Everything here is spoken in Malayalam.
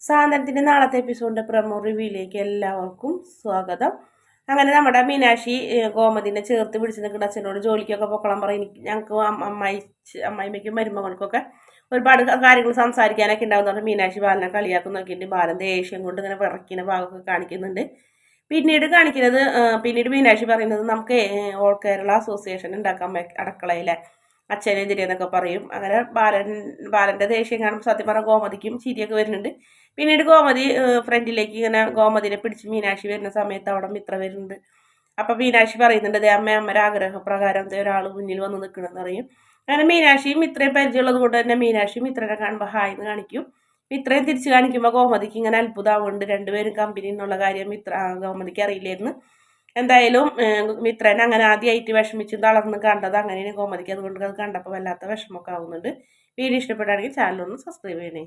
സാന്ത്വനത്തിൻ്റെ നാളത്തെ എപ്പിസോഡിൻ്റെ പ്രമോ റിവ്യൂയിലേക്ക് എല്ലാവർക്കും സ്വാഗതം. അങ്ങനെ നമ്മുടെ മീനാക്ഷി ഗോമതിനെ ചേർത്ത് പിടിച്ച് നിൽക്കുന്ന അച്ഛനോട് ജോലിക്കൊക്കെ പൊക്കളം പറയും. ഞങ്ങൾക്ക് അമ്മായിമ്മയ്ക്കും മരുമകൾക്കൊക്കെ ഒരുപാട് കാര്യങ്ങൾ സംസാരിക്കാനൊക്കെ ഉണ്ടാവുന്ന മീനാക്ഷി ബാലനെ കളിയാക്കി നോക്കിയിട്ട് ബാലൻ ദേഷ്യം കൊണ്ട് ഇങ്ങനെ വിറയ്ക്കുന്ന ഭാഗമൊക്കെ കാണിക്കുന്നുണ്ട്. പിന്നീട് മീനാക്ഷി പറയുന്നത് നമുക്ക് ഓൾ കേരള അസോസിയേഷൻ ഉണ്ടാക്കാൻ അടുക്കളയിലെ അച്ഛനെതിരെ എന്നൊക്കെ പറയും. അങ്ങനെ ബാലൻ്റെ ദേഷ്യം കാണുമ്പോൾ സത്യം പറഞ്ഞ ഗോമതിക്കും ചിരിയൊക്കെ വരുന്നുണ്ട്. പിന്നീട് ഗോമതി ഫ്രണ്ടിലേക്ക് ഇങ്ങനെ ഗോമതിനെ പിടിച്ച് മീനാക്ഷി വരുന്ന സമയത്ത് അവിടെ മിത്ര വരുന്നുണ്ട്. അപ്പം മീനാക്ഷി പറയുന്നുണ്ട് അമ്മയുടെ ആഗ്രഹപ്രകാരം ഒരാൾ മുന്നിൽ വന്ന് നിൽക്കണമെന്ന് പറയും. അങ്ങനെ മീനാക്ഷിയും ഇത്രയും പരിചയമുള്ളത് കൊണ്ട് തന്നെ മീനാക്ഷിയും മിത്രനെ കാണുമ്പോൾ ഹായ് എന്ന് കാണിക്കും. മിത്രയും തിരിച്ച് കാണിക്കുമ്പോൾ ഗോമതിക്ക് ഇങ്ങനെ അത്ഭുതമാവുന്നുണ്ട്. രണ്ടുപേരും കമ്പനി എന്നുള്ള കാര്യം ഗോമതിക്ക് അറിയില്ലായിരുന്നു. എന്തായാലും മിത്രൻ അങ്ങനെ ആദ്യമായിട്ട് വിഷമിച്ചും തളർന്ന് കണ്ടത് അങ്ങനെയാണ് ഗോമതിക്ക്. അതുകൊണ്ട് അത് കണ്ടപ്പോൾ വല്ലാത്ത വിഷമമൊക്കെ ആവുന്നുണ്ട്. വീഡിയോ ഇഷ്ടപ്പെടുകയാണെങ്കിൽ ചാനലൊന്ന് സബ്സ്ക്രൈബ് ചെയ്യണേ.